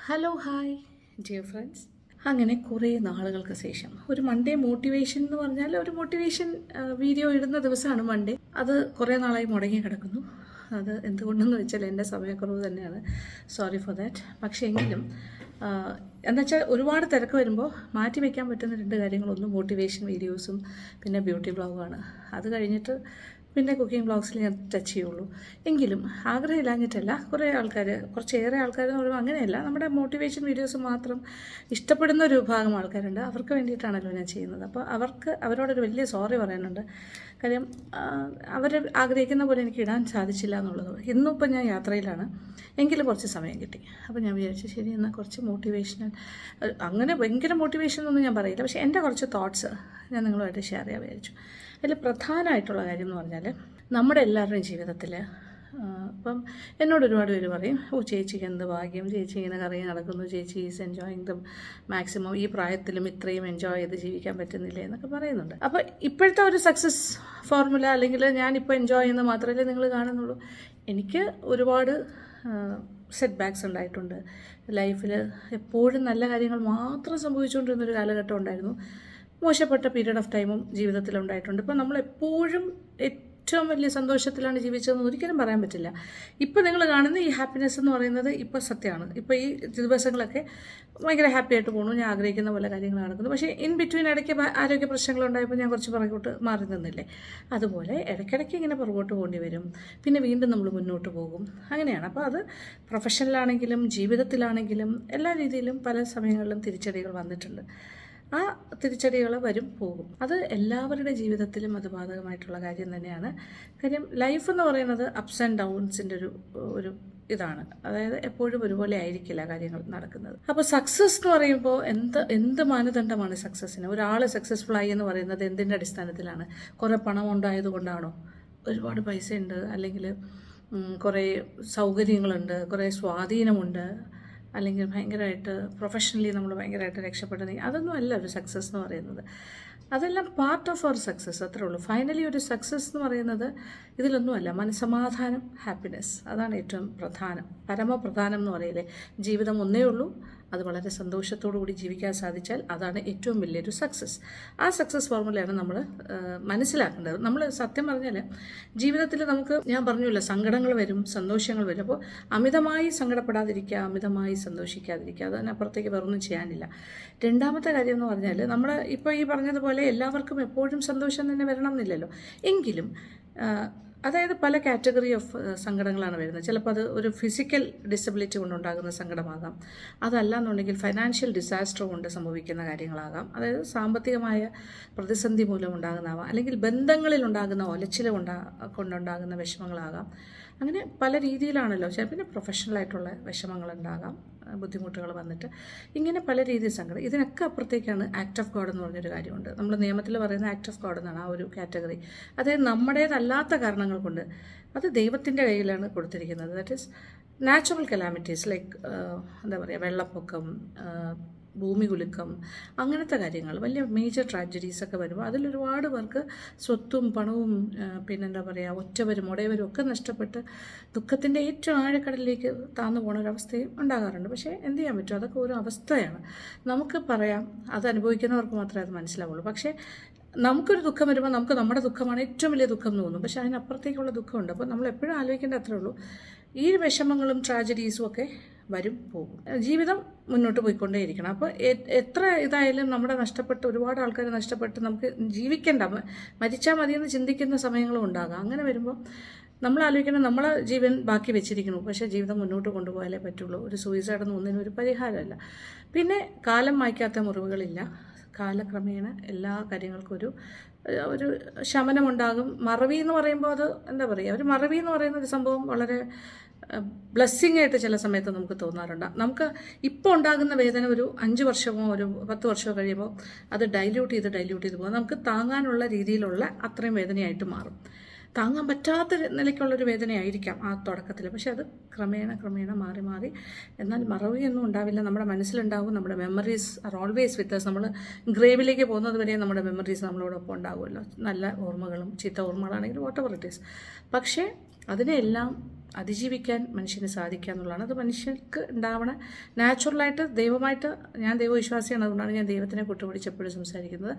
Hello hi dear friends. അങ്ങനെ കുറേ നാളുകൾക്ക് ശേഷം ഒരു മൺഡേ മോട്ടിവേഷൻ എന്ന് പറഞ്ഞാൽ ഒരു മോട്ടിവേഷൻ വീഡിയോ ഇടുന്ന ദിവസമാണ് മൺഡേ. അത് കുറേ നാളായി മുടങ്ങി കിടക്കുന്നു. അത് എന്തുകൊണ്ടെന്ന് വെച്ചാൽ എൻ്റെ സമയക്കുറവ് തന്നെയാണ്. Sorry for that. പക്ഷേ എങ്കിലും എന്നുവെച്ചാൽ ഒരുപാട് തിരക്ക് വരുമ്പോൾ മാറ്റി വയ്ക്കാൻ പറ്റുന്ന രണ്ട് കാര്യങ്ങളൊന്നും മോട്ടിവേഷൻ വീഡിയോസും പിന്നെ ബ്യൂട്ടി വ്ളോഗുമാണ്. അത് കഴിഞ്ഞിട്ട് പിന്നെ കുക്കിംഗ് വ്ളോഗ്സിൽ ഞാൻ ടച്ച് ചെയ്യുള്ളൂ. എങ്കിലും ആഗ്രഹമില്ലാഞ്ഞിട്ടല്ല, കുറച്ചേറെ ആൾക്കാർ എന്ന് പറയുമ്പോൾ അങ്ങനെയല്ല, നമ്മുടെ മോട്ടിവേഷൻ വീഡിയോസ് മാത്രം ഇഷ്ടപ്പെടുന്ന ഒരു വിഭാഗം ആൾക്കാരുണ്ട്. അവർക്ക് വേണ്ടിയിട്ടാണല്ലോ ഞാൻ ചെയ്യുന്നത്. അപ്പോൾ അവരോടൊരു വലിയ സോറി പറയാനുണ്ട്. കാര്യം അവർ ആഗ്രഹിക്കുന്ന പോലെ എനിക്ക് ഇടാൻ സാധിച്ചില്ല എന്നുള്ളത്. ഇന്നിപ്പോൾ ഞാൻ യാത്രയിലാണ്, എങ്കിലും കുറച്ച് സമയം കിട്ടി. അപ്പോൾ ഞാൻ വിചാരിച്ചു ശരി എന്നാൽ കുറച്ച് മോട്ടിവേഷണൽ, അങ്ങനെ ഭയങ്കര മോട്ടിവേഷൻ എന്നൊന്നും ഞാൻ പറയില്ല, പക്ഷേ എൻ്റെ കുറച്ച് തോട്ട്സ് ഞാൻ നിങ്ങളുമായിട്ട് ഷെയർ ചെയ്യാൻ വിചാരിച്ചു. അതിൽ പ്രധാനമായിട്ടുള്ള കാര്യം എന്ന് പറഞ്ഞാൽ നമ്മുടെ എല്ലാവരുടെയും ജീവിതത്തിൽ ഇപ്പം എന്നോട് ഒരുപാട് പേര് പറയും, ചേച്ചിക്ക് എന്ത് ഭാഗ്യം, ചേച്ചി ഇങ്ങനെ കറങ്ങി നടക്കുന്നു, ചേച്ചി ഈസ് എൻജോയിങ് ദ മാക്സിമം, ഈ പ്രായത്തിലും ഇത്രയും എൻജോയ് ചെയ്ത് ജീവിക്കാൻ പറ്റുന്നില്ലേ എന്നൊക്കെ പറയുന്നുണ്ട്. അപ്പോൾ ഇപ്പോഴത്തെ ഒരു സക്സസ് ഫോർമുല അല്ലെങ്കിൽ ഞാനിപ്പോൾ എൻജോയ് ചെയ്യുന്നത് മാത്രമല്ലേ നിങ്ങൾ കാണുന്നുള്ളൂ. എനിക്ക് ഒരുപാട് സെറ്റ് ബാക്സ് ഉണ്ടായിട്ടുണ്ട് ലൈഫിൽ. എപ്പോഴും നല്ല കാര്യങ്ങൾ മാത്രം സംഭവിച്ചുകൊണ്ടിരുന്നൊരു കാലഘട്ടം ഉണ്ടായിരുന്നു. മോശപ്പെട്ട പീരീഡ് ഓഫ് ടൈമും ജീവിതത്തിലുണ്ടായിട്ടുണ്ട്. ഇപ്പോൾ നമ്മളെപ്പോഴും ഏറ്റവും വലിയ സന്തോഷത്തിലാണ് ജീവിച്ചതെന്ന് ഒരിക്കലും പറയാൻ പറ്റില്ല. ഇപ്പോൾ നിങ്ങൾ കാണുന്ന ഈ ഹാപ്പിനെസ് എന്ന് പറയുന്നത് ഇപ്പോൾ സത്യമാണ്. ഇപ്പോൾ ഈ ദിവസങ്ങളൊക്കെ ഭയങ്കര ഹാപ്പി ആയിട്ട് പോകുന്നു, ഞാൻ ആഗ്രഹിക്കുന്ന പോലെ കാര്യങ്ങൾ നടക്കുന്നു. പക്ഷേ ഇൻ ബിറ്റ്വീൻ ഇടയ്ക്ക് ആരോഗ്യ പ്രശ്നങ്ങളുണ്ടായപ്പോൾ ഞാൻ കുറച്ച് പുറകോട്ട് മാറി നിന്നില്ലേ. അതുപോലെ ഇടയ്ക്കിടയ്ക്ക് ഇങ്ങനെ പുറകോട്ട് പോകേണ്ടി വരും, പിന്നെ വീണ്ടും നമ്മൾ മുന്നോട്ട് പോകും. അങ്ങനെയാണ്. അപ്പോൾ അത് പ്രൊഫഷണലാണെങ്കിലും ജീവിതത്തിലാണെങ്കിലും എല്ലാ രീതിയിലും പല സമയങ്ങളിലും തിരിച്ചടികൾ വന്നിട്ടുണ്ട്. ആ തിരിച്ചടികൾ വരും പോകും. അത് എല്ലാവരുടെ ജീവിതത്തിലും അത് ബാധകമായിട്ടുള്ള കാര്യം തന്നെയാണ്. കാര്യം ലൈഫ് എന്ന് പറയുന്നത് അപ്സ് ആൻഡ് ഡൗൺസിൻ്റെ ഒരു ഇതാണ്. അതായത് എപ്പോഴും ഒരുപോലെ ആയിരിക്കില്ല കാര്യങ്ങൾ നടക്കുന്നത്. അപ്പോൾ സക്സസ് എന്ന് പറയുമ്പോൾ എന്ത് മാനദണ്ഡമാണ് സക്സസ്സിന്? ഒരാൾ സക്സസ്ഫുൾ ആയി എന്ന് പറയുന്നത് എന്തിൻ്റെ അടിസ്ഥാനത്തിലാണ്? കുറേ പണം ഉണ്ടായത് കൊണ്ടാണോ? ഒരുപാട് പൈസ ഉണ്ട്, അല്ലെങ്കിൽ കുറേ സൗകര്യങ്ങളുണ്ട്, കുറേ സ്വാധീനമുണ്ട്, അല്ലെങ്കിൽ ഭയങ്കരമായിട്ട് പ്രൊഫഷണലി നമ്മൾ ഭയങ്കരമായിട്ട് രക്ഷപ്പെടുന്നെങ്കിൽ അതൊന്നും അല്ല ഒരു സക്സസ് എന്ന് പറയുന്നത്. അതെല്ലാം പാർട്ട് ഓഫ് അവർ സക്സസ്, അത്രേ ഉള്ളൂ. ഫൈനലി ഒരു സക്സസ് എന്ന് പറയുന്നത് ഇതിലൊന്നുമല്ല. മനസ്സമാധാനം, ഹാപ്പിനെസ്, അതാണ് ഏറ്റവും പ്രധാനം, പരമപ്രധാനം എന്ന് പറയില്ലേ. ജീവിതം ഒന്നേ ഉള്ളൂ, അത് വളരെ സന്തോഷത്തോടു കൂടി ജീവിക്കാൻ സാധിച്ചാൽ അതാണ് ഏറ്റവും വലിയൊരു സക്സസ്. ആ സക്സസ് ഫോർമുലയാണ് നമ്മൾ മനസ്സിലാക്കേണ്ടത്. നമ്മൾ സത്യം പറഞ്ഞാൽ ജീവിതത്തിൽ നമുക്ക്, ഞാൻ പറഞ്ഞില്ല, സങ്കടങ്ങൾ വരും, സന്തോഷങ്ങൾ വരും. അപ്പോൾ അമിതമായി സങ്കടപ്പെടാതിരിക്കുക, അമിതമായി സന്തോഷിക്കാതിരിക്കുക, അതിനപ്പുറത്തേക്ക് വേറൊന്നും ചെയ്യാനില്ല. രണ്ടാമത്തെ കാര്യം എന്ന് പറഞ്ഞാൽ നമ്മൾ ഇപ്പോൾ ഈ പറഞ്ഞതുപോലെ എല്ലാവർക്കും എപ്പോഴും സന്തോഷം തന്നെ വരണം എന്നില്ലല്ലോ. എങ്കിലും അതായത് പല കാറ്റഗറി ഓഫ് സങ്കടങ്ങളാണ് വരുന്നത്. ചിലപ്പോൾ അത് ഒരു ഫിസിക്കൽ ഡിസബിലിറ്റി കൊണ്ടുണ്ടാകുന്ന സങ്കടമാകാം, അതല്ല എന്നുണ്ടെങ്കിൽ ഫൈനാൻഷ്യൽ ഡിസാസ്റ്റർ കൊണ്ട് സംഭവിക്കുന്ന കാര്യങ്ങളാകാം, അതായത് സാമ്പത്തികമായ പ്രതിസന്ധി മൂലം ഉണ്ടാകുന്നതാവാം, അല്ലെങ്കിൽ ബന്ധങ്ങളിൽ ഉണ്ടാകുന്ന ഒലച്ചിൽ കൊണ്ടുണ്ടാകുന്ന വിഷമങ്ങളാകാം. അങ്ങനെ പല രീതിയിലാണല്ലോ. പിന്നെ പ്രൊഫഷണലായിട്ടുള്ള വിഷമങ്ങളുണ്ടാകാം, ബുദ്ധിമുട്ടുകൾ വന്നിട്ട്, ഇങ്ങനെ പല രീതിയിൽ സങ്കടം. ഇതിനൊക്കെ അപ്പുറത്തേക്കാണ് ആക്ട് ഓഫ് ഗോഡ് എന്ന് പറഞ്ഞൊരു കാര്യമുണ്ട്. നമ്മൾ നിയമത്തിൽ പറയുന്ന ആക്ട് ഓഫ് ഗോഡ് എന്നാണ് ആ ഒരു കാറ്റഗറി. അതായത് നമ്മുടേതല്ലാത്ത കാരണങ്ങൾ കൊണ്ട്, അത് ദൈവത്തിൻ്റെ കയ്യിലാണ് കൊടുത്തിരിക്കുന്നത്. That is natural calamities like എന്താ പറയുക, വെള്ളപ്പൊക്കം, ഭൂമി കുലുക്കം, അങ്ങനത്തെ കാര്യങ്ങൾ, വലിയ മേജർ ട്രാജഡീസൊക്കെ വരുമ്പോൾ അതിലൊരുപാട് പേർക്ക് സ്വത്തും പണവും പിന്നെന്താ പറയുക, ഒറ്റവരും ഉടയവരും ഒക്കെ നഷ്ടപ്പെട്ട് ദുഃഖത്തിൻ്റെ ഏറ്റവും ആഴക്കടലിലേക്ക് താന്നു പോകുന്ന ഒരവസ്ഥയും ഉണ്ടാകാറുണ്ട്. പക്ഷേ എന്ത് ചെയ്യാൻ പറ്റും, അതൊക്കെ ഒരു അവസ്ഥയാണ്. നമുക്ക് പറയാം, അത് അനുഭവിക്കുന്നവർക്ക് മാത്രമേ അത് മനസ്സിലാവുള്ളൂ. പക്ഷേ നമുക്കൊരു ദുഃഖം വരുമ്പോൾ നമുക്ക് നമ്മുടെ ദുഃഖമാണ് ഏറ്റവും വലിയ ദുഃഖം എന്ന് തോന്നും. പക്ഷേ അതിനപ്പുറത്തേക്കുള്ള ദുഃഖമുണ്ട്. അപ്പോൾ നമ്മൾ എപ്പോഴും ആലോചിക്കേണ്ട അത്രേ ഉള്ളൂ, ഈ വിഷമങ്ങളും ട്രാജഡീസും ഒക്കെ വരും പോകും. ജീവിതം മുന്നോട്ട് പോയിക്കൊണ്ടേയിരിക്കണം. അപ്പോൾ എത്ര ഇതായാലും നമ്മുടെ ഒരുപാട് ആൾക്കാർ നഷ്ടപ്പെട്ട് നമുക്ക് ജീവിക്കേണ്ട, മരിച്ചാൽ മതിയെന്ന് ചിന്തിക്കുന്ന സമയങ്ങളും ഉണ്ടാകാം. അങ്ങനെ വരുമ്പോൾ നമ്മൾ ആലോചിക്കണം, നമ്മളെ ജീവൻ ബാക്കി വെച്ചിരിക്കുന്നു, പക്ഷേ ജീവിതം മുന്നോട്ട് കൊണ്ടുപോയാലേ പറ്റുള്ളൂ. ഒരു സൂയിസൈഡൊന്നും ഒന്നിനും ഒരു പരിഹാരമല്ല. പിന്നെ കാലം മായ്ക്കാത്ത മുറിവുകളില്ല. കാലക്രമേണ എല്ലാ കാര്യങ്ങൾക്കും ഒരു ശമനമുണ്ടാകും. മറവി എന്ന് പറയുമ്പോൾ അത് എന്താ പറയുക, ഒരു മറവി എന്ന് പറയുന്ന ഒരു സംഭവം വളരെ ബ്ലെസ്സിങ് ആയിട്ട് ചില സമയത്ത് നമുക്ക് തോന്നാറുണ്ട്. നമുക്ക് ഇപ്പോൾ ഉണ്ടാകുന്ന വേദന ഒരു 5 വർഷമോ ഒരു 10 വർഷമോ കഴിയുമ്പോൾ അത് ഡൈല്യൂട്ട് ചെയ്ത് പോകും. നമുക്ക് താങ്ങാനുള്ള രീതിയിലുള്ള അത്രയും വേദനയായിട്ട് മാറും. താങ്ങാൻ പറ്റാത്ത നിലയ്ക്കുള്ളൊരു വേദനയായിരിക്കാം ആ തുടക്കത്തിൽ, പക്ഷെ അത് ക്രമേണ മാറി എന്നാൽ മറവിയൊന്നും ഉണ്ടാവില്ല. നമ്മുടെ മനസ്സിലുണ്ടാവും. നമ്മുടെ memories are always with us. നമ്മൾ ഗ്രേവിലേക്ക് പോകുന്നത് വരെ നമ്മുടെ മെമ്മറീസ് നമ്മളോടൊപ്പം ഉണ്ടാവുമല്ലോ. നല്ല ഓർമ്മകളും ചീത്ത ഓർമ്മകളാണെങ്കിലും വാട്ട് എവർ ഇറ്റ് ഈസ്. പക്ഷേ അതിനെല്ലാം അതിജീവിക്കാൻ മനുഷ്യന് സാധിക്കുക എന്നുള്ളതാണ്. അത് മനുഷ്യർക്ക് ഉണ്ടാവണ നാച്ചുറലായിട്ട് ദൈവമായിട്ട്, ഞാൻ ദൈവവിശ്വാസിയാണ്, അതുകൊണ്ടാണ് ഞാൻ ദൈവത്തിനെ കുട്ടുപിടിച്ച് എപ്പോഴും സംസാരിക്കുന്നത്.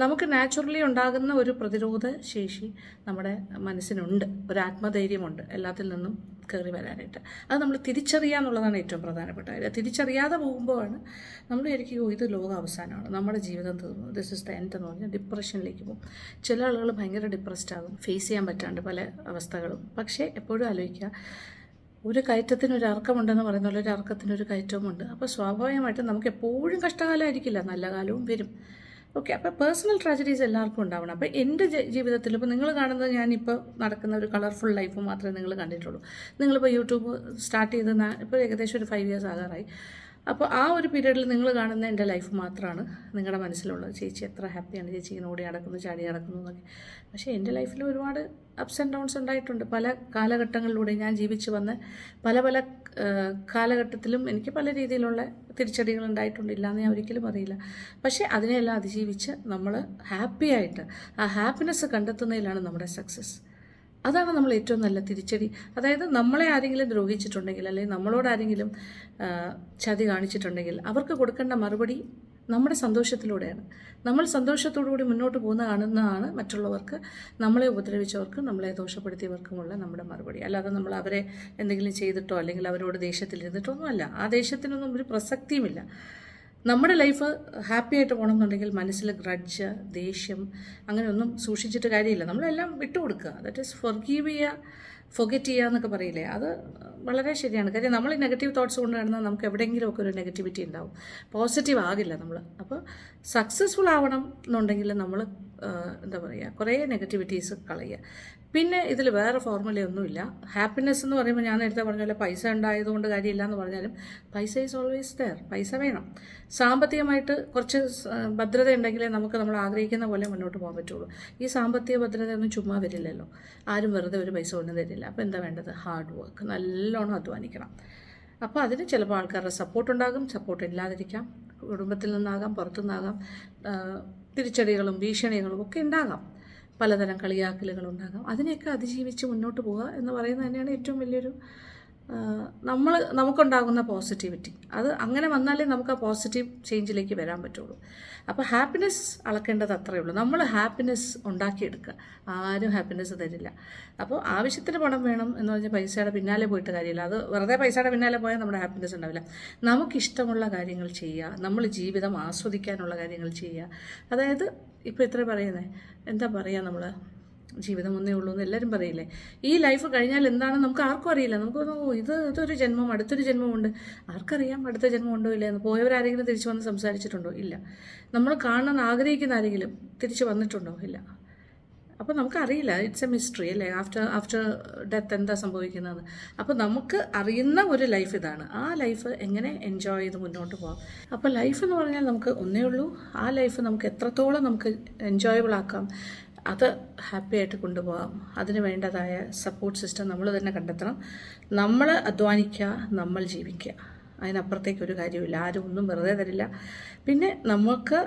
നമുക്ക് നാച്ചുറലി ഉണ്ടാകുന്ന ഒരു പ്രതിരോധ ശേഷി നമ്മുടെ മനസ്സിനുണ്ട്, ഒരു ആത്മധൈര്യമുണ്ട് എല്ലാത്തിൽ നിന്നും കയറി വരാനായിട്ട്. അത് നമ്മൾ തിരിച്ചറിയുക എന്നുള്ളതാണ് ഏറ്റവും പ്രധാനപ്പെട്ട കാര്യം. തിരിച്ചറിയാതെ പോകുമ്പോഴാണ് നമ്മൾ വിചാരിക്കും ഇത് ലോക അവസാനമാണ്, നമ്മുടെ ജീവിതം തീർന്നു, ദിസ് ഇസ് ദ എൻഡ് എന്ന് പറഞ്ഞാൽ ഡിപ്രഷനിലേക്ക് പോകും. ചില ആളുകൾ ഭയങ്കര ഡിപ്രസ്ഡ് ആകും, ഫേസ് ചെയ്യാൻ പറ്റാണ്ട് പല അവസ്ഥകളും. പക്ഷേ എപ്പോഴും ആലോചിക്കുക, ഒരു കയറ്റത്തിനൊരു ഇറക്കമുണ്ടെന്ന് പറയുന്ന പോലെ ഒരു ഇറക്കത്തിനൊരു കയറ്റവുമുണ്ട്. അപ്പോൾ സ്വാഭാവികമായിട്ടും നമുക്ക് എപ്പോഴും കഷ്ടകാലമായിരിക്കില്ല, നല്ല കാലവും വരും. ഓക്കെ, അപ്പോൾ പേഴ്സണൽ ട്രാജഡീസ് എല്ലാവർക്കും ഉണ്ടാവണം. അപ്പോൾ എൻ്റെ ജീവിതത്തിൽ ഇപ്പോൾ നിങ്ങൾ കാണുന്നത്, ഞാനിപ്പോൾ നടക്കുന്ന ഒരു കളർഫുൾ ലൈഫ് മാത്രമേ നിങ്ങൾ കണ്ടിട്ടുള്ളൂ. നിങ്ങളിപ്പോൾ യൂട്യൂബ് സ്റ്റാർട്ട് ചെയ്ത് ഇപ്പോൾ ഏകദേശം ഒരു 5 years ആകാറായി. അപ്പോൾ ആ ഒരു പീരീഡിൽ നിങ്ങൾ കാണുന്ന എൻ്റെ ലൈഫ് മാത്രമാണ് നിങ്ങളുടെ മനസ്സിലുള്ളത്. ചേച്ചി എത്ര ഹാപ്പിയാണ്, ചേച്ചി ഇങ്ങനെ ഓടി നടക്കുന്നു, ചാടി നടക്കുന്നു എന്നൊക്കെ. പക്ഷേ എൻ്റെ ലൈഫിൽ ഒരുപാട് അപ്സ് ആൻഡ് ഡൗൺസ് ഉണ്ടായിട്ടുണ്ട്. പല കാലഘട്ടങ്ങളിലൂടെ ഞാൻ ജീവിച്ച് വന്ന് പല പല കാലഘട്ടത്തിലും എനിക്ക് പല രീതിയിലുള്ള തിരിച്ചടികൾ ഉണ്ടായിട്ടുണ്ട്, ഇല്ലയെന്ന് ഞാൻ ഒരിക്കലും അറിയില്ല. പക്ഷേ അതിനെയെല്ലാം അതിജീവിച്ച് നമ്മൾ ഹാപ്പിയായിട്ട് ആ ഹാപ്പിനെസ് കണ്ടെത്തുന്നതിലാണ് നമ്മുടെ സക്സസ്. അതാണ് നമ്മൾ ഏറ്റവും നല്ല തിരിച്ചടി. അതായത് നമ്മളെ ആരെങ്കിലും ദ്രോഹിച്ചിട്ടുണ്ടെങ്കിൽ, അല്ലെങ്കിൽ നമ്മളോട് ആരെങ്കിലും ചതി കാണിച്ചിട്ടുണ്ടെങ്കിൽ അവർക്ക് കൊടുക്കേണ്ട മറുപടി നമ്മുടെ സന്തോഷത്തിലൂടെയാണ്. നമ്മൾ സന്തോഷത്തോടുകൂടി മുന്നോട്ട് പോകുന്ന കാണുന്നതാണ് മറ്റുള്ളവർക്ക്, നമ്മളെ ഉപദ്രവിച്ചവർക്ക്, നമ്മളെ ദോഷപ്പെടുത്തിയവർക്കുമുള്ള നമ്മുടെ മറുപടി. അല്ലാതെ നമ്മൾ അവരെ എന്തെങ്കിലും ചെയ്തിട്ടോ അല്ലെങ്കിൽ അവരോട് ദേഷ്യത്തിലിരുന്നിട്ടോ ഒന്നുമല്ല. ആ ദേഷ്യത്തിനൊന്നും ഒരു പ്രസക്തിയുമില്ല. നമ്മുടെ ലൈഫ് ഹാപ്പി ആയിട്ട് പോകണമെന്നുണ്ടെങ്കിൽ മനസ്സിൽ ഗ്രഡ്ജ്, ദേഷ്യം അങ്ങനെയൊന്നും സൂക്ഷിച്ചിട്ട് കാര്യമില്ല. നമ്മളെല്ലാം വിട്ടുകൊടുക്കുക. ദാറ്റ് ഈസ് ഫൊർഗീവ് ചെയ്യുക, ഫൊഗറ്റ് ചെയ്യുക എന്നൊക്കെ പറയില്ലേ, അത് വളരെ ശരിയാണ്. കാര്യം നമ്മൾ നെഗറ്റീവ് തോട്ട്സ് കൊണ്ട് കിടന്നാൽ നമുക്ക് എവിടെയെങ്കിലുമൊക്കെ ഒരു നെഗറ്റിവിറ്റി ഉണ്ടാവും, പോസിറ്റീവ് ആകില്ല നമ്മൾ. അപ്പോൾ സക്സസ്ഫുൾ ആവണം എന്നുണ്ടെങ്കിൽ നമ്മൾ എന്താ പറയുക, കുറേ നെഗറ്റിവിറ്റീസ് കളയുക. പിന്നെ ഇതിൽ വേറെ ഫോർമുലയൊന്നുമില്ല. ഹാപ്പിനെസ് എന്ന് പറയുമ്പോൾ ഞാൻ നേരത്തെ പറഞ്ഞ പോലെ പൈസ ഉണ്ടായതുകൊണ്ട് കാര്യമില്ല എന്ന് പറഞ്ഞാലും പൈസ ഈസ് ഓൾവേസ് ദെയർ. പൈസ വേണം. സാമ്പത്തികമായിട്ട് കുറച്ച് ഭദ്രത ഉണ്ടെങ്കിലേ നമുക്ക് നമ്മൾ ആഗ്രഹിക്കുന്ന പോലെ മുന്നോട്ട് പോകാൻ പറ്റുള്ളൂ. ഈ സാമ്പത്തിക ഭദ്രതയൊന്നും ചുമ്മാ വരില്ലല്ലോ, ആരും വെറുതെ ഒരു പൈസ കൊണ്ടു തരില്ല. അപ്പോൾ എന്താ വേണ്ടത്? ഹാർഡ് വർക്ക്, നല്ലോണം അധ്വാനിക്കണം. അപ്പോൾ അതിന് ചിലപ്പോൾ ആൾക്കാരുടെ സപ്പോർട്ടുണ്ടാകും, സപ്പോർട്ട് ഇല്ലാതിരിക്കാം, കുടുംബത്തിൽ നിന്നാകാം, പുറത്തുനിന്നാകാം, തിരിച്ചടികളും ഭീഷണികളും ഒക്കെ ഉണ്ടാകാം, പലതരം കളിയാക്കലുകളുണ്ടാകാം. അതിനെയൊക്കെ അതിജീവിച്ച് മുന്നോട്ട് പോവുക എന്ന് പറയുന്നത് തന്നെയാണ് ഏറ്റവും വലിയൊരു നമുക്കുണ്ടാകുന്ന പോസിറ്റിവിറ്റി. അത് അങ്ങനെ വന്നാലേ നമുക്ക് ആ പോസിറ്റീവ് ചേഞ്ചിലേക്ക് വരാൻ പറ്റുള്ളൂ. അപ്പോൾ ഹാപ്പിനെസ് അളക്കേണ്ടത് അത്രയേ ഉള്ളൂ. നമ്മൾ ഹാപ്പിനെസ് ഉണ്ടാക്കിയെടുക്കുക, ആരും ഹാപ്പിനെസ് തരില്ല. അപ്പോൾ ആവശ്യത്തിന് പണം വേണം എന്ന് പറഞ്ഞാൽ പൈസയുടെ പിന്നാലെ പോയിട്ട് കാര്യമില്ല. അത് വെറുതെ പൈസയുടെ പിന്നാലെ പോയാൽ നമ്മുടെ ഹാപ്പിനെസ് ഉണ്ടാവില്ല. നമുക്കിഷ്ടമുള്ള കാര്യങ്ങൾ ചെയ്യുക, നമ്മൾ ജീവിതം ആസ്വദിക്കാനുള്ള കാര്യങ്ങൾ ചെയ്യുക. അതായത് ഇപ്പോൾ ഇത്ര പറയുന്നത് എന്താ പറയുക, നമ്മൾ ജീവിതം ഒന്നേ ഉള്ളൂ എന്ന് എല്ലാവരും പറയില്ലേ. ഈ ലൈഫ് കഴിഞ്ഞാൽ എന്താണെന്ന് നമുക്ക് ആർക്കും അറിയില്ല. നമുക്ക് ഇതൊരു ജന്മം, അടുത്തൊരു ജന്മമുണ്ട്. ആർക്കറിയാം അടുത്ത ജന്മം ഉണ്ടോ ഇല്ല എന്ന്? പോയവരാരെങ്കിലും തിരിച്ചു വന്ന് സംസാരിച്ചിട്ടുണ്ടോ? ഇല്ല. നമ്മൾ കാണാൻ ആഗ്രഹിക്കുന്ന ആരെങ്കിലും തിരിച്ചു വന്നിട്ടുണ്ടോ? ഇല്ല. അപ്പോൾ നമുക്കറിയില്ല, ഇറ്റ്സ് എ മിസ്റ്ററി അല്ലേ, ആഫ്റ്റർ ഡെത്ത് എന്താ സംഭവിക്കുന്നത്. അപ്പോൾ നമുക്ക് അറിയുന്ന ഒരു ലൈഫ് ഇതാണ്. ആ ലൈഫ് എങ്ങനെ എൻജോയ് ചെയ്ത് മുന്നോട്ട് പോകാം. അപ്പോൾ ലൈഫ് എന്ന് പറഞ്ഞാൽ നമുക്ക് ഒന്നേ ഉള്ളൂ. ആ ലൈഫ് നമുക്ക് എത്രത്തോളം നമുക്ക് എൻജോയബിൾ ആക്കാം, അത് ഹാപ്പി ആയിട്ട് കൊണ്ടുപോകാം. അതിന് വേണ്ടതായ സപ്പോർട്ട് സിസ്റ്റം നമ്മൾ തന്നെ കണ്ടെത്തണം. നമ്മൾ അധ്വാനിക്കുക, നമ്മൾ ജീവിക്കുക. അതിനപ്പുറത്തേക്ക് ഒരു കാര്യമില്ല. ആരും ഒന്നും വെറുതെ തരില്ല. പിന്നെ നമുക്ക്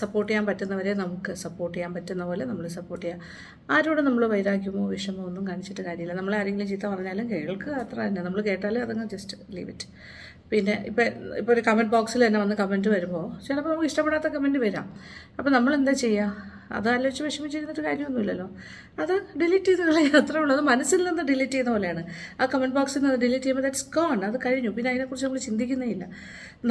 സപ്പോർട്ട് ചെയ്യാൻ പറ്റുന്നവരെ നമുക്ക് സപ്പോർട്ട് ചെയ്യാൻ പറ്റുന്ന പോലെ നമ്മൾ സപ്പോർട്ട് ചെയ്യുക. ആരോടും നമ്മൾ വൈരാഗ്യമോ വിഷമോ ഒന്നും കാണിച്ചിട്ട് കാര്യമില്ല. നമ്മളെ ആരെങ്കിലും ചീത്ത പറഞ്ഞാലും കേൾക്കുക, അത്ര തന്നെ. നമ്മൾ കേട്ടാലും അതങ്ങ് ജസ്റ്റ് ലീവ് ഇറ്റ്. പിന്നെ ഇപ്പോൾ ഒരു കമൻറ്റ് ബോക്സിൽ തന്നെ വന്ന് കമൻറ്റ് വരുമ്പോൾ ചിലപ്പോൾ നമുക്ക് ഇഷ്ടപ്പെടാത്ത കമൻറ്റ് വരാം. അപ്പോൾ നമ്മൾ എന്താ ചെയ്യുക? അത് ആലോചിച്ച് വിഷമിച്ചിരുന്നിട്ട് കാര്യമൊന്നുമില്ലല്ലോ. അത് ഡിലീറ്റ് ചെയ്ത് കളയുക, അത്രേ ഉള്ളൂ. അത് മനസ്സിൽ നിന്ന് ഡിലീറ്റ് ചെയ്യുന്ന പോലെയാണ്. ആ കമൻറ്റ് ബോക്സിൽ നിന്ന് ഡിലീറ്റ് ചെയ്യുമ്പോൾ ദാറ്റ്സ് ഗോൺ, അത് കഴിഞ്ഞു. പിന്നെ അതിനെക്കുറിച്ച് നമ്മൾ ചിന്തിക്കുന്നേ ഇല്ല.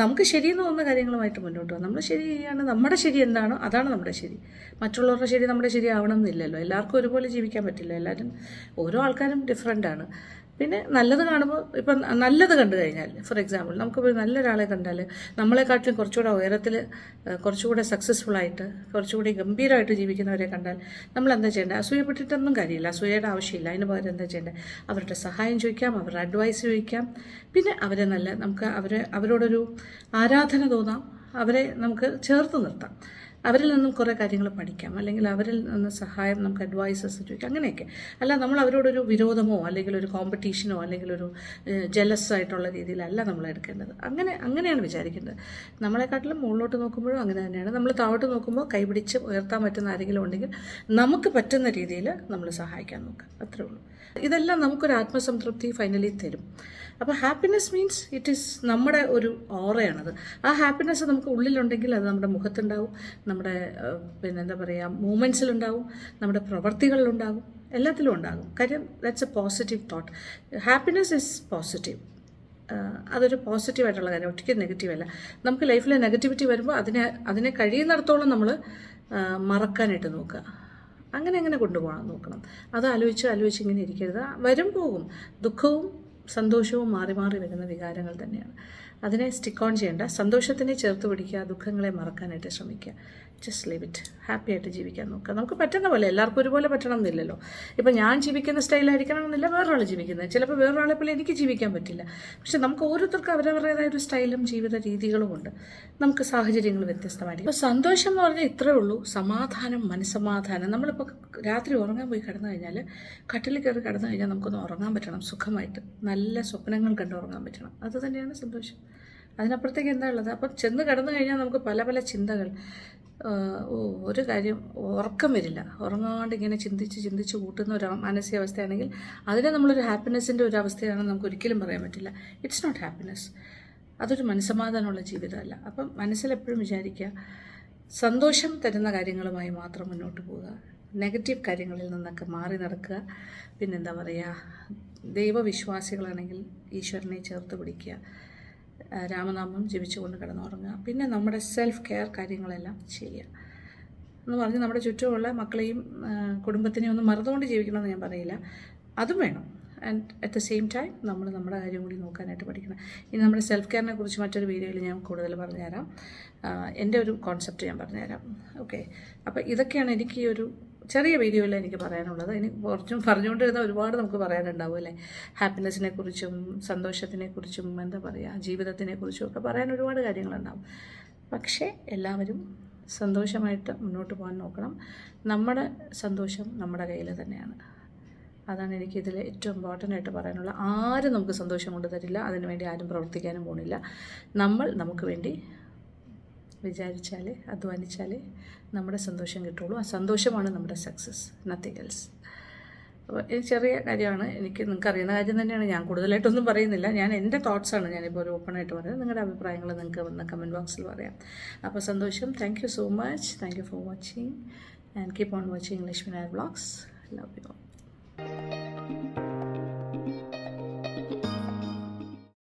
നമുക്ക് ശരിയെന്ന് തോന്നുന്ന കാര്യങ്ങളുമായിട്ട് മുന്നോട്ട് പോകാം. നമ്മൾ ശരി ചെയ്യാണ്, നമ്മുടെ ശരി എന്താണോ അതാണ് നമ്മുടെ ശരി. മറ്റുള്ളവരുടെ ശരി നമ്മുടെ ശരി ആവണം എന്നില്ലല്ലോ. എല്ലാവർക്കും ഒരുപോലെ ജീവിക്കാൻ പറ്റില്ല. എല്ലാവരും ഓരോ ആൾക്കാരും ഡിഫറെൻ്റാണ്. പിന്നെ നല്ലത് കാണുമ്പോൾ, ഇപ്പം നല്ലത് കണ്ടു കഴിഞ്ഞാൽ, ഫോർ എക്സാമ്പിൾ നമുക്കിപ്പോൾ നല്ലൊരാളെ കണ്ടാൽ നമ്മളെക്കാട്ടിലും കുറച്ചുകൂടെ ഉയരത്തിൽ, കുറച്ചുകൂടെ സക്സസ്ഫുള്ളായിട്ട്, കുറച്ചുകൂടി ഗംഭീരമായിട്ട് ജീവിക്കുന്നവരെ കണ്ടാൽ നമ്മൾ എന്താ ചെയ്യേണ്ടത്? അസൂയപ്പെട്ടിട്ടൊന്നും കാര്യമില്ല, അസൂയയുടെ ആവശ്യമില്ല. അതിന് പകരം എന്താ ചെയ്യേണ്ടത്? അവരുടെ സഹായം ചോദിക്കാം, അവരുടെ അഡ്വൈസ് ചോദിക്കാം. പിന്നെ അവരെ നമുക്ക് അവരോടൊരു ആരാധന തോന്നാം, അവരെ നമുക്ക് ചേർത്ത് നിർത്താം. അവരിൽ നിന്നും കുറേ കാര്യങ്ങൾ പഠിക്കാം, അല്ലെങ്കിൽ അവരിൽ നിന്ന് സഹായം, നമുക്ക് അഡ്വൈസസ് ചോദിക്കാം, അങ്ങനെയൊക്കെ. അല്ല നമ്മൾ അവരോടൊരു വിരോധമോ അല്ലെങ്കിൽ ഒരു കോമ്പറ്റീഷനോ അല്ലെങ്കിൽ ഒരു ജലസ് ആയിട്ടുള്ള രീതിയിലല്ല നമ്മൾ എടുക്കേണ്ടത്. അങ്ങനെയാണ് വിചാരിക്കേണ്ടത്. നമ്മളെക്കാട്ടിലും മുകളിലോട്ട് നോക്കുമ്പോഴും അങ്ങനെ തന്നെയാണ്. നമ്മൾ താഴോട്ട് നോക്കുമ്പോൾ കൈപിടിച്ച് ഉയർത്താൻ പറ്റുന്ന ആരെങ്കിലും ഉണ്ടെങ്കിൽ നമുക്ക് പറ്റുന്ന രീതിയിൽ നമ്മൾ സഹായിക്കാൻ നോക്കുക, അത്രേ ഉള്ളൂ. ഇതെല്ലാം നമുക്കൊരു ആത്മസംതൃപ്തി ഫൈനലി തരും. അപ്പോൾ ഹാപ്പിനെസ് മീൻസ് ഇറ്റ് ഈസ് നമ്മുടെ ഒരു ഓറയാണത്. ആ ഹാപ്പിനെസ് നമുക്ക് ഉള്ളിലുണ്ടെങ്കിൽ അത് നമ്മുടെ മുഖത്തുണ്ടാവും, നമ്മുടെ എന്താ പറയുക മൂമെൻറ്റ്സിലുണ്ടാവും, നമ്മുടെ പ്രവർത്തികളിലുണ്ടാകും, എല്ലാത്തിലും ഉണ്ടാകും. കാര്യം that's A positive thought. Happiness is positive. അതൊരു പോസിറ്റീവായിട്ടുള്ള കാര്യം, ഒറ്റയ്ക്ക് നെഗറ്റീവല്ല. നമുക്ക് ലൈഫിൽ നെഗറ്റിവിറ്റി വരുമ്പോൾ അതിനെ കഴിയുന്നിടത്തോളം നമ്മൾ മറക്കാനായിട്ട് നോക്കുക. അങ്ങനെ കൊണ്ടുപോകാൻ നോക്കണം. അത് ആലോചിച്ച് ഇങ്ങനെ ഇരിക്കരുത്. വരും പോകും. ദുഃഖവും സന്തോഷവും മാറി മാറി വരുന്ന വികാരങ്ങൾ തന്നെയാണ്. അതിനെ സ്റ്റിക്ക് ഓൺ ചെയ്യേണ്ട. സന്തോഷത്തിനെ ചേർത്ത് പിടിക്കുക, ദുഃഖങ്ങളെ മറക്കാനായിട്ട് ശ്രമിക്കുക. Just leave it. ഹാപ്പി ആയിട്ട് ജീവിക്കാൻ നോക്കുക. നമുക്ക് പറ്റുന്ന പോലെ, എല്ലാവർക്കും ഒരുപോലെ പറ്റണം എന്നില്ലല്ലോ. ഇപ്പം ഞാൻ ജീവിക്കുന്ന സ്റ്റൈലായിരിക്കണം എന്നില്ല വേറൊരാൾ ജീവിക്കുന്നത്. ചിലപ്പോൾ വേറൊരാളെ പോലെ എനിക്ക് ജീവിക്കാൻ പറ്റില്ല. പക്ഷെ നമുക്ക് ഓരോരുത്തർക്കും അവരവരുടേതായ ഒരു സ്റ്റൈലും ജീവിത രീതികളും ഉണ്ട്. നമുക്ക് സാഹചര്യങ്ങൾ വ്യത്യസ്തമായിരിക്കും. അപ്പോൾ സന്തോഷം എന്ന് പറഞ്ഞാൽ ഇത്രയേ ഉള്ളൂ. സമാധാനം, മനസ്സമാധാനം. നമ്മളിപ്പോൾ രാത്രി ഉറങ്ങാൻ പോയി കിടന്നു കഴിഞ്ഞാൽ, കട്ടിൽ കയറി കിടന്നു കഴിഞ്ഞാൽ നമുക്കൊന്ന് ഉറങ്ങാൻ പറ്റണം സുഖമായിട്ട്. നല്ല സ്വപ്നങ്ങൾ കണ്ട് ഉറങ്ങാൻ പറ്റണം. അത് തന്നെയാണ് സന്തോഷം. അതിനപ്പുറത്തേക്ക് എന്താ ഉള്ളത്? അപ്പം ചെന്ന് കിടന്നു കഴിഞ്ഞാൽ നമുക്ക് പല പല ചിന്തകൾ. ഒരു കാര്യം ഉറക്കം വരില്ല. ഉറങ്ങാണ്ട് ഇങ്ങനെ ചിന്തിച്ച് കൂട്ടുന്ന ഒരു മാനസികാവസ്ഥയാണെങ്കിൽ അതിനെ നമ്മളൊരു ഹാപ്പിനെസ്സിൻ്റെ ഒരു അവസ്ഥയാണെന്ന് നമുക്ക് ഒരിക്കലും പറയാൻ പറ്റില്ല. It's not happiness. അതൊരു മനസ്സമാധാനമുള്ള ജീവിതമല്ല. അപ്പം മനസ്സിലെപ്പോഴും വിചാരിക്കുക, സന്തോഷം തരുന്ന കാര്യങ്ങളുമായി മാത്രം മുന്നോട്ട് പോവുക. നെഗറ്റീവ് കാര്യങ്ങളിൽ നിന്നൊക്കെ മാറി നടക്കുക. പിന്നെന്താ പറയുക, ദൈവവിശ്വാസികളാണെങ്കിൽ ഈശ്വരനെ ചേർത്ത് പിടിക്കുക, രാമനാമം ജപിച്ചുകൊണ്ട് കിടന്നുറങ്ങുക. പിന്നെ നമ്മുടെ സെൽഫ് കെയർ കാര്യങ്ങളെല്ലാം ചെയ്യുക എന്ന് പറഞ്ഞ് നമ്മുടെ ചുറ്റുമുള്ള മക്കളെയും കുടുംബത്തിനെയും ഒന്നും മറന്നുകൊണ്ട് ജീവിക്കണമെന്ന് ഞാൻ പറയില്ല. അതും വേണം. And at the same time നമ്മൾ നമ്മുടെ കാര്യം കൂടി നോക്കാനായിട്ട് പഠിക്കണം. ഇനി നമ്മുടെ സെൽഫ് കെയറിനെ കുറിച്ച് മറ്റൊരു വീഡിയോയിൽ ഞാൻ കൂടുതൽ പറഞ്ഞുതരാം. എൻ്റെ ഒരു കോൺസെപ്റ്റ് ഞാൻ പറഞ്ഞുതരാം. ഓക്കെ, അപ്പോൾ ഇതൊക്കെയാണ് എനിക്ക് ഈ ഒരു ചെറിയ വീഡിയോയിൽ എനിക്ക് പറയാനുള്ളത്. ഇനി കുറച്ചും പറഞ്ഞുകൊണ്ടിരുന്ന ഒരുപാട് നമുക്ക് പറയാനുണ്ടാവും അല്ലേ. ഹാപ്പിനെസ്സിനെ കുറിച്ചും സന്തോഷത്തിനെ കുറിച്ചും എന്താ പറയുക, ജീവിതത്തിനെ കുറിച്ചും ഒക്കെ പറയാൻ ഒരുപാട് കാര്യങ്ങളുണ്ടാവും. പക്ഷേ എല്ലാവരും സന്തോഷമായിട്ട് മുന്നോട്ട് പോകാൻ നോക്കണം. നമ്മുടെ സന്തോഷം നമ്മുടെ കയ്യിൽ തന്നെയാണ്. അതാണ് എനിക്കിതിൽ ഏറ്റവും ഇമ്പോർട്ടൻ്റ് ആയിട്ട് പറയാനുള്ള. ആരും നമുക്ക് സന്തോഷം കൊണ്ട് തരില്ല. അതിനുവേണ്ടി ആരും പ്രവർത്തിക്കാനും പോകുന്നില്ല. നമ്മൾ നമുക്ക് വേണ്ടി വിചാരിച്ചാൽ, അധ്വാനിച്ചാൽ നമ്മുടെ സന്തോഷം കിട്ടുള്ളൂ. ആ സന്തോഷമാണ് നമ്മുടെ സക്സസ്, നത്തിങ് എൽസ്. അപ്പോൾ ഇത് ചെറിയ കാര്യമാണ്. നിങ്ങൾക്ക് അറിയുന്ന കാര്യം തന്നെയാണ്. ഞാൻ കൂടുതലായിട്ടൊന്നും പറയുന്നില്ല. ഞാൻ എൻ്റെ തോട്ട്സാണ് ഞാനിപ്പോൾ ഒരു ഓപ്പണായിട്ട് പറയുന്നത്. നിങ്ങളുടെ അഭിപ്രായങ്ങൾ നിങ്ങൾക്ക് വന്ന് കമൻറ്റ് ബോക്സിൽ പറയാം. അപ്പോൾ സന്തോഷം. Thank you so much. Thank you for watching and keep on watching Lakshmi Nair vlogs. Love you all.